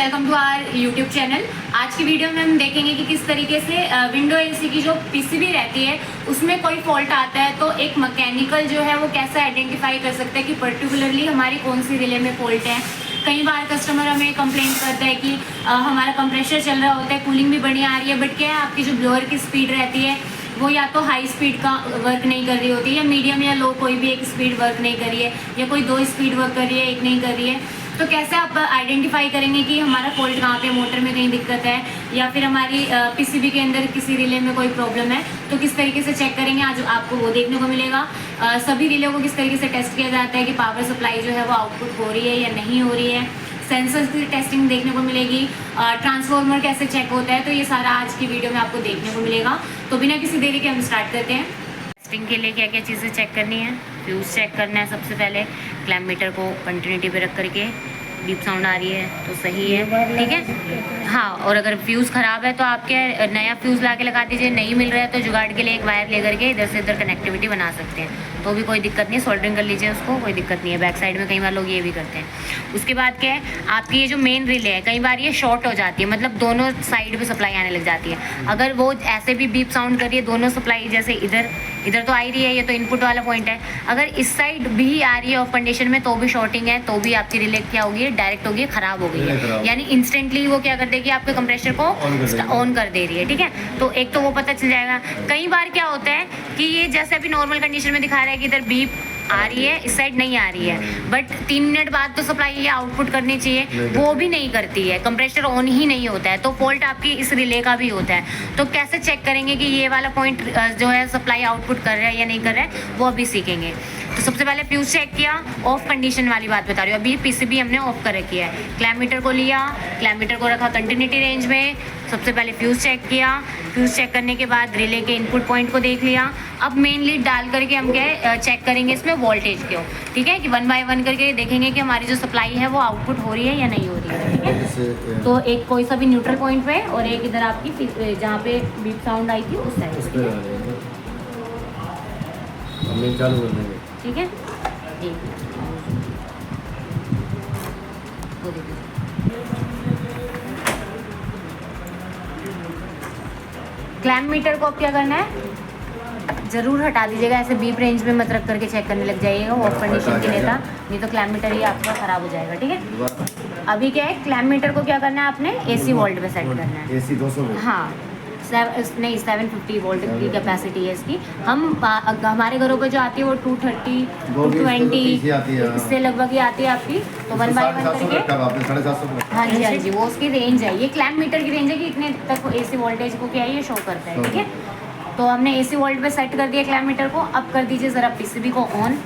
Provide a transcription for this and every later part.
Welcome to our YouTube channel. आज की video में हम देखेंगे कि किस तरीके से विंडो एसी की जो पीसीबी रहती है उसमें कोई फॉल्ट आता है तो एक मैकेनिकल जो है वो कैसे आइडेंटिफाई कर सकता है कि पर्टिकुलरली हमारी कौन सी रिले में फॉल्ट है। कई बार कस्टमर हमें कंप्लेंट करता है कि हमारा कंप्रेशर चल रहा होता है, कूलिंग भी बढ़िया आ रही है, बट क्या है आपकी जो ब्लोअर की स्पीड रहती है वो या तो हाई स्पीड का वर्क नहीं कर रही होती है या मीडियम या लो कोई भी एक स्पीड वर्क नहीं कर रही है या कोई दो स्पीड वर्क कर रही है, एक नहीं कर रही है। तो कैसे आप आइडेंटिफाई करेंगे कि हमारा फॉल्ट कहाँ पे, मोटर में कहीं दिक्कत है या फिर हमारी पीसीबी के अंदर किसी रिले में कोई प्रॉब्लम है, तो किस तरीके से चेक करेंगे आज आपको वो देखने को मिलेगा। सभी रिले को किस तरीके से टेस्ट किया जाता है कि पावर सप्लाई जो है वो आउटपुट हो रही है या नहीं हो रही है, सेंसर्स की टेस्टिंग देखने को मिलेगी, ट्रांसफार्मर कैसे चेक होता है, तो ये सारा आज की वीडियो में आपको देखने को मिलेगा। तो बिना किसी देरी के हम स्टार्ट करते हैं। टेस्टिंग के लिए क्या क्या चीज़ें चेक करनी है, फ्यूज़ चेक करना है सबसे पहले। क्लैम्प मीटर को कंटिन्यूटी पे रख करके बीप साउंड आ रही है तो सही है, ठीक है। हाँ, और अगर फ्यूज़ ख़राब है तो आप क्या नया फ्यूज़ ला के लगा दीजिए, नहीं मिल रहा है तो जुगाड़ के लिए एक वायर लेकर के इधर से इधर कनेक्टिविटी बना सकते हैं, तो भी कोई दिक्कत नहीं है। सोल्डरिंग कर लीजिए उसको, कोई दिक्कत नहीं है। बैक साइड में कई बार लोग ये भी करते हैं। उसके बाद क्या है, आपकी ये जो मेन रिले है कई बार ये शॉर्ट हो जाती है, मतलब दोनों साइड पे सप्लाई आने लग जाती है। अगर वो ऐसे भी बीप साउंड कर रही है, दोनों सप्लाई जैसे इधर तो आ ही रही है, ये तो इनपुट वाला पॉइंट है, अगर इस साइड भी आ रही है ऑफ कंडीशन में तो भी शॉर्टिंग है, तो भी आपकी रिले क्या होगी, डायरेक्ट होगी, खराब हो गई है। यानी इंस्टेंटली वो क्या कर देगी, आपके कंप्रेसर को ऑन कर दे रही है, ठीक है। तो एक तो वो पता चल जाएगा। कई बार क्या होता है कि ये जैसे अभी नॉर्मल कंडीशन में दिखा रहा है कि इधर बीप आ रही है, इस साइड नहीं आ रही है, बट 3 मिनट बाद तो सप्लाई ये आउटपुट करनी चाहिए, वो भी नहीं करती है, कंप्रेसर ऑन ही नहीं होता है, तो फॉल्ट आपकी इस रिले का भी होता है। तो कैसे चेक करेंगे कि ये वाला पॉइंट जो है सप्लाई आउटपुट कर रहा है या नहीं कर रहा है, वो अभी सीखेंगे। तो सबसे पहले फ्यूज चेक किया, ऑफ कंडीशन वाली बात बता रही हूँ, अभी पीसीबी हमने ऑफ कर रखी है। क्लैम्प मीटर को लिया, क्लैम्प मीटर को रखा कंटिन्यूटी रेंज में, सबसे पहले फ्यूज चेक किया। फ्यूज चेक करने के बाद रिले के इनपुट पॉइंट को देख लिया। अब मेन लीड डाल करके हम क्या चेक करेंगे इसमें वोल्टेज क्यों, ठीक है, कि 1 बाय 1 करके देखेंगे कि हमारी जो सप्लाई है वो आउटपुट हो रही है या नहीं हो रही है, ठीक है। तो एक कोई सा भी न्यूट्रल पॉइंट पे और एक इधर आपकी जहाँ पे बीप साउंड आई थी उस साइड, ठीक है। क्लैम्प मीटर को अब क्या करना है, ज़रूर हटा दीजिएगा, ऐसे बीप रेंज में मत रख करके चेक करने लग जाइएगा, ऑफ कंडीशन की नेता, नहीं तो क्लैम्प मीटर ही आपका ख़राब हो जाएगा, ठीक है। अभी क्या है, क्लैम्प मीटर को क्या करना है, आपने एसी वोल्ट पे सेट करना है। एसी 200 हाँ, 750 वोल्ट की कैपेसिटी है इसकी। हम हमारे घरों पे जो आती है वो 230, 220 इससे लगभग ही आती है आपकी। तो 1 बाय 1 करके, हाँ जी हाँ जी, वो उसकी रेंज है। ये क्लैम्प मीटर की रेंज है कि इतने तक एसी वोल्टेज को क्या है ये शो करता है, ठीक है। तो हमने एसी वोल्ट पे सेट कर दिया क्लैम्प मीटर को। अब कर दीजिए ज़रा पीसीबी को ऑन,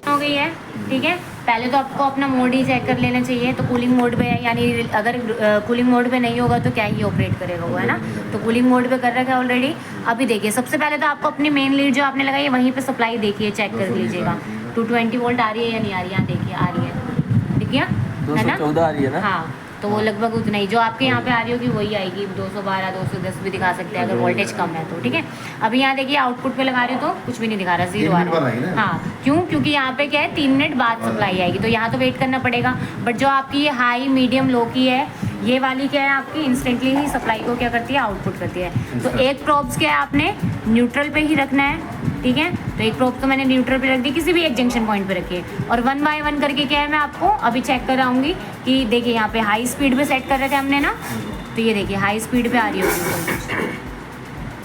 हो गई है, ठीक है। पहले तो आपको अपना मोड ही चेक कर लेना चाहिए। तो कूलिंग मोड पे है, यानी अगर कूलिंग मोड पे नहीं होगा तो क्या ही ऑपरेट करेगा वो, है ना। तो कूलिंग मोड पे कर रखा है ऑलरेडी। अभी देखिए, सबसे पहले तो आपको अपनी मेन लीड जो आपने लगाई है वहीं पे सप्लाई देखिए, चेक कर लीजिएगा 220 वोल्ट आ रही है या नहीं आ रही है। यहाँ देखिए आ रही है, ठीक है ना, 214 आ रही है ना। हाँ, तो वो लगभग उतना ही जो आपके यहाँ पे आ रही होगी वही आएगी। 212, 210 भी दिखा सकते हैं अगर वोल्टेज कम है तो, ठीक है। अभी यहाँ देखिए आउटपुट पे लगा रही हो तो कुछ भी नहीं दिखा रहा, 0 आ रहा है। हाँ, क्यों, क्योंकि यहाँ पे क्या है 3 मिनट बाद सप्लाई आएगी, तो यहाँ तो वेट करना पड़ेगा। बट जो आपकी ये हाई मीडियम लो की है, ये वाली क्या है आपकी इंस्टेंटली ही सप्लाई को क्या करती है, आउटपुट करती है। तो एक प्रोब्स क्या है आपने न्यूट्रल पे ही रखना है, ठीक है। तो एक प्रोब तो मैंने न्यूट्रल पे रख दी, किसी भी एक जंक्शन पॉइंट पे रखिए। और 1 बाय 1 करके क्या है मैं आपको अभी चेक कराऊंगी कि देखिए यहाँ पे हाई स्पीड पे सेट कर रखे हमने ना, तो ये देखिए हाई स्पीड पे आ रही होगी,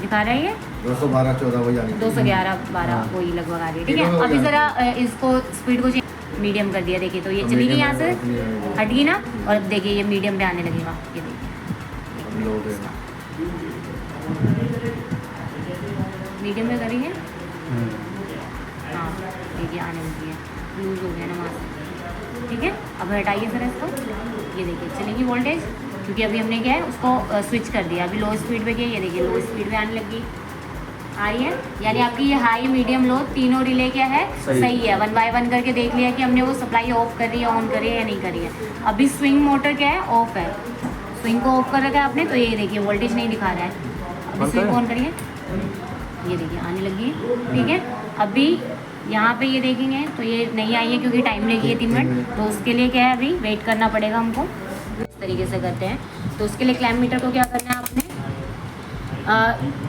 दिखा रहा है ये 212, 14 वही आ रही है, 211, 12 वही लगभग आ रही है, ठीक है। अभी ज़रा इसको स्पीड को मीडियम कर दिया, देखिए तो ये चली गई, यहाँ से हट गई ना, और देखिए ये मीडियम पे आने लगेगा, ये देखिए मीडियम में करेंगे, हाँ देखिए आने लगी है, लूज हो गया ना वहाँ से, ठीक है। अब हटाइए सर इसको, ये देखिए चलेगी वोल्टेज, क्योंकि अभी हमने क्या है उसको स्विच कर दिया। अभी लो स्पीड पे किया, ये देखिए लो स्पीड पे आने लगी, आ रही है। यानी आपकी ये हाई मीडियम लो तीनों रिले क्या है, सही है। 1 बाय 1 करके देख लिया कि हमने वो सप्लाई ऑफ कर रही है, ऑन कर रही है या नहीं कर रही है। अभी स्विंग मोटर क्या है, ऑफ है, स्विंग को ऑफ कर रखा है आपने, तो ये देखिए वोल्टेज नहीं दिखा रहा है। अभी स्विंग ऑन करिए, ये देखिए आने लगी, ठीक है। अभी यहाँ पे ये देखेंगे तो ये नहीं आई है क्योंकि टाइम लगी है 3 मिनट, तो उसके लिए क्या है अभी वेट करना पड़ेगा हमको। इस तरीके से करते हैं। तो उसके लिए क्लैम्प मीटर को क्या करना है आपने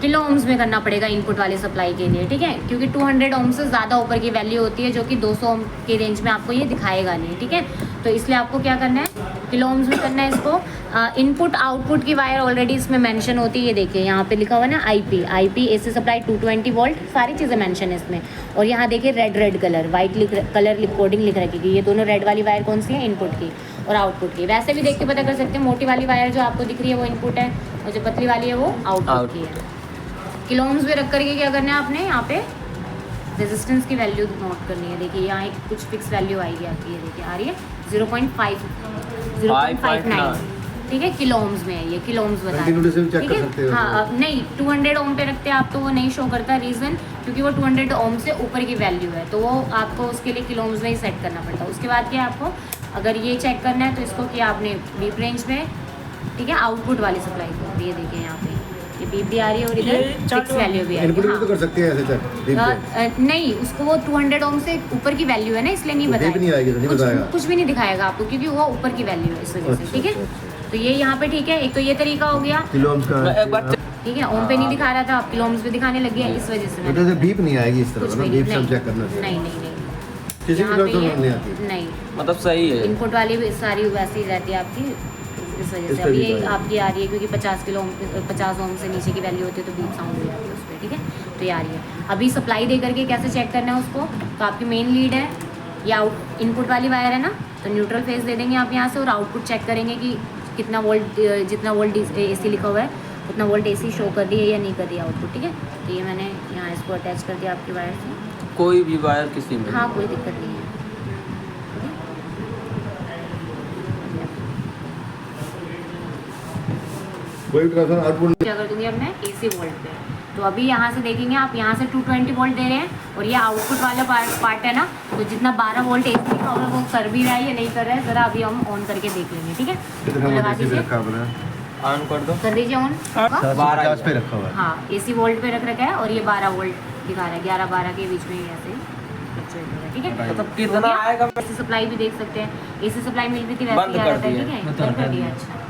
किलो ओम्स में करना पड़ेगा इनपुट वाली सप्लाई के लिए, ठीक है, क्योंकि 200 ओम से ज़्यादा ऊपर की वैल्यू होती है जो कि 200 ओम के रेंज में आपको ये दिखाएगा नहीं, ठीक है। तो इसलिए आपको क्या करना है किलो ओम्स में करना है इसको। इनपुट आउटपुट की वायर ऑलरेडी इसमें मेंशन होती है, ये देखिए यहाँ पे लिखा हुआ है ना आईपी एसी सप्लाई 220 वोल्ट, सारी चीज़ें मेंशन है इसमें। और यहाँ देखिए red colour white colour coding लिख रखी है, ये दोनों रेड वाली वायर कौन सी है इनपुट की और आउटपुट की। वैसे भी देख के पता कर सकते हैं, मोटी वाली वायर जो आपको दिख रही है वो इनपुट है और जो पतली वाली है वो आउटपुट की है। किलो ओम्स में रख करके क्या करना है आपने यहाँ पे रेजिस्टेंस की वैल्यू नोट करनी है। देखिए यहाँ एक कुछ फिक्स वैल्यू आएगी आपकी, ये देखिए आ रही है 0.59, ठीक है, किलो ओम्स में है ये, किलो ओम्स बता रहे हैं, ठीक है। हाँ नहीं 200 ओम पे रखते हैं आप तो वो नहीं शो करता, रीज़न क्योंकि वो 200 ओम से ऊपर की वैल्यू है, तो वो आपको उसके लिए किलो ओम्स में ही सेट करना पड़ता है। उसके बाद क्या आपको अगर ये चेक करना है तो इसको किया आपने बीप रेंज में, ठीक है, आउटपुट वाली सप्लाई को, ये देखिए यहाँ पे ये बीप भी आ रही है और इधर फिक्स वैल्यू भी आ रही है। हाँ। तो कर सकते हैं ऐसे चेक नहीं उसको वो 200 ओम से ऊपर की वैल्यू है ना, इसलिए नहीं बताएगा, कुछ भी नहीं दिखाएगा आपको क्योंकि वो ऊपर की वैल्यू है इस वजह से, ठीक है। तो ये यहाँ पे ठीक है, एक तो ये तरीका हो गया किलो ओम्स का, ठीक है, ओम पे नहीं दिखा रहा था, आप किलो ओम्स पे दिखाने लग गया, इस वजह से बेटा से बीप नहीं आएगी इस तरह ना, बीप सब चेक करना नहीं किसी भी डॉक्टर नहीं आती, नहीं मतलब सही है। इनपुट वाली भी सारी वैसे ही रहती है आपकी, इस वजह से अब ये आपकी आ रही है क्योंकि 50 ओम से नीचे की वैल्यू होती है तो बीप साउंड हो जाती है उस पर, ठीक है। तो ये आ रही है। अभी सप्लाई दे करके कैसे चेक करना है उसको, तो आपकी मेन लीड है या इनपुट वाली वायर है ना, तो न्यूट्रल फेस दे देंगे आप यहाँ से और आउटपुट चेक करेंगे कि कितना वोल्ट, जितना वोल्ट एसी लिखा हुआ है उतना वोल्ट एसी शो कर रही है या नहीं कर रही है आउटपुट, ठीक है। तो ये मैंने यहाँ इसको अटैच कर दिया आपकी वायर से, कोई भी वायर किसी में, हाँ कोई दिक्कत नहीं है। कोई ट्रांसफर आउटपुट क्या कर दूंगी अब मैं एसी वोल्ट पे, तो अभी यहाँ से देखेंगे आप, यहाँ से 220 वोल्ट दे रहे हैं और ये आउटपुट वाला पार्ट है ना, तो जितना 12 वोल्ट एसी लिखा हुआ है वो कर भी रहा है या नहीं कर रहा है, ज़रा अभी हम ऑन करके देख लेंगे, ठीक है। लगा दीजिए, ऑन कर दो, कर दीजिए ऑन। 12 पे रखा हुआ है, हाँ एसी वोल्ट पे रख रखा है और ये 12 वोल्ट दिखा रहा है, 11-12 के बीच में ऐसे फ्लक्चुएट हो रहा है, ठीक है। मतलब कितना आएगा, एसी सप्लाई भी देख सकते हैं, एसी सप्लाई मिल रही थी वैसे ही आ रहा था, ठीक है, बंद कर दिया। अच्छा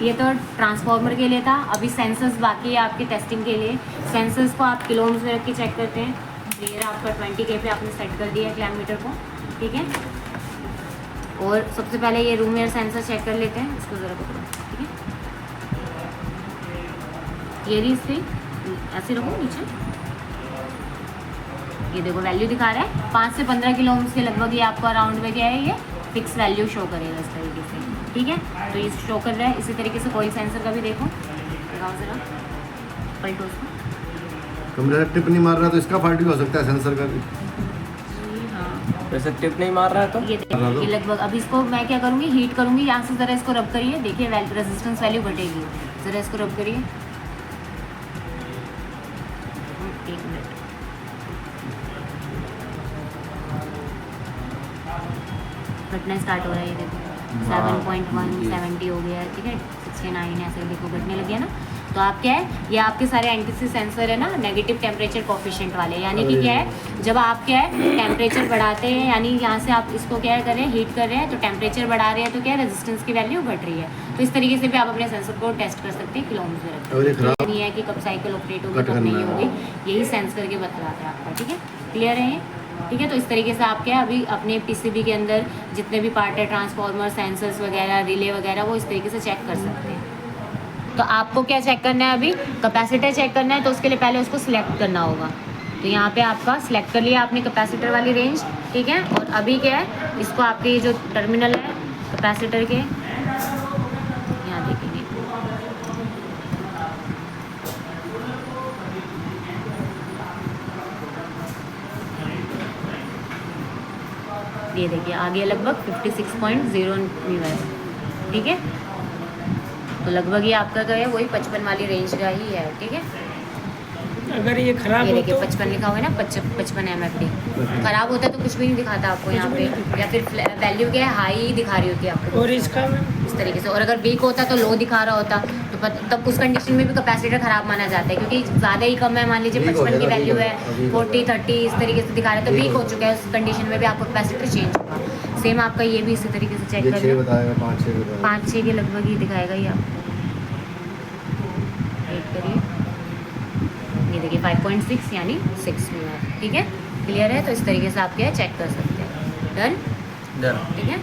ये तो ट्रांसफार्मर के लिए था, अभी सेंसर्स बाकी है आपके टेस्टिंग के लिए। सेंसर्स को आप किलो ओम्स में रख के चेक करते हैं। क्लियर आपका 20K पे आपने सेट कर दिया है क्लैम्प मीटर को, ठीक है। और सबसे पहले ये रूम एयर सेंसर चेक कर लेते हैं, इसको ज़रा पकड़ो, ठीक है। ये रही इसकी, ऐसे रखो नीचे, ये देखो वैल्यू दिखा रहा है 5 से 15 किलो ओम्स के लगभग, ये आपको अराउंड में क्या है, ये फिक्स वैल्यू शो करेगा इस तरीके से, ठीक है। तो ये शो कर रहा है। इसी तरीके से कोई सेंसर का भी देखो, लगाओ ज़रा पलटो उसको, कमरे टिप नहीं मार रहा तो इसका फॉल्ट भी हो सकता है सेंसर का भी, हाँ वैसे टिप नहीं मार रहा है तो ये देखिए, ये लगभग, अब इसको मैं क्या करूँगी, हीट करूँगी, यहाँ से ज़रा इसको रब करिए, देखिए रेजिस्टेंस वैल्यू घटेगी, ज़रा इसको रब करिए, 1 मिनट, घटना स्टार्ट हो रहा है, ये देखो 7.170 हो गया है, ठीक है, 69 ऐसे देखो घटने लग गया ना। तो आप क्या है, ये आपके सारे एंटीसी सेंसर है ना नेगेटिव टेम्परेचर कोफिशिएंट वाले, यानी कि क्या है, जब आप क्या है टेम्परेचर बढ़ाते हैं, यानी यहाँ से आप इसको क्या कर रहे हैं, हीट कर रहे हैं, तो टेम्परेचर बढ़ा रहे हैं तो क्या है रेजिस्टेंस की वैल्यू घट रही है। तो इस तरीके से भी आप अपने सेंसर को टेस्ट कर सकते हैं किलो ओम्स में रखते, नहीं है कि कब साइकिल ऑपरेट होगी कब नहीं होगी, यही सेंस करके बतलाते हैं आपका, ठीक है। क्लियर है ये, ठीक है। तो इस तरीके से आप क्या है अभी अपने पीसीबी के अंदर जितने भी पार्ट है, ट्रांसफार्मर, सेंसर्स वगैरह, रिले वगैरह, वो इस तरीके से चेक कर सकते हैं। तो आपको क्या चेक करना है, अभी कैपेसिटर चेक करना है, तो उसके लिए पहले उसको सिलेक्ट करना होगा। तो यहाँ पे आपका सिलेक्ट कर लिया आपने कैपेसिटर वाली रेंज, ठीक है। और अभी क्या है, इसको आपके ये जो टर्मिनल है कैपेसिटर के, यहाँ देखेंगे, ये देखिए आगे लगभग 56.0 है, ठीक है। तो लगभग ये आपका क्या है, वही 55 वाली रेंज का ही है, ठीक है। अगर ये खराब ये हो देखिए तो 55 लिखा हुआ है ना, 55 MFD। खराब होता है तो कुछ भी नहीं दिखाता आपको यहाँ पे, या फिर वैल्यू क्या है हाई दिखा रही होती है आपको, और इसका इस तरीके से। और अगर वीक होता तो लो दिखा रहा होता, तो तब उस कंडीशन में भी कैपेसिटर खराब माना जाता है, क्योंकि ज़्यादा ही कम है, मान लीजिए 55 की वैल्यू है, 40, 30 इस तरीके से दिखा रहा है, तो वीक हो चुका है, उस कंडीशन में भी आपको कैपेसिटर चेंज होगा। सेम आपका ये भी इसी तरीके से चेक ये कर 6 लें। बताएगा, 5-6 बताएगा। 5-6 के लगभग ही दिखाएगा ये आपको। वेट करिए, ये देखिए 5.6 यानी 6 में है। ठीक है, क्लियर है? तो इस तरीके से आप क्या चेक कर सकते हैं। Done, done. ठीक है।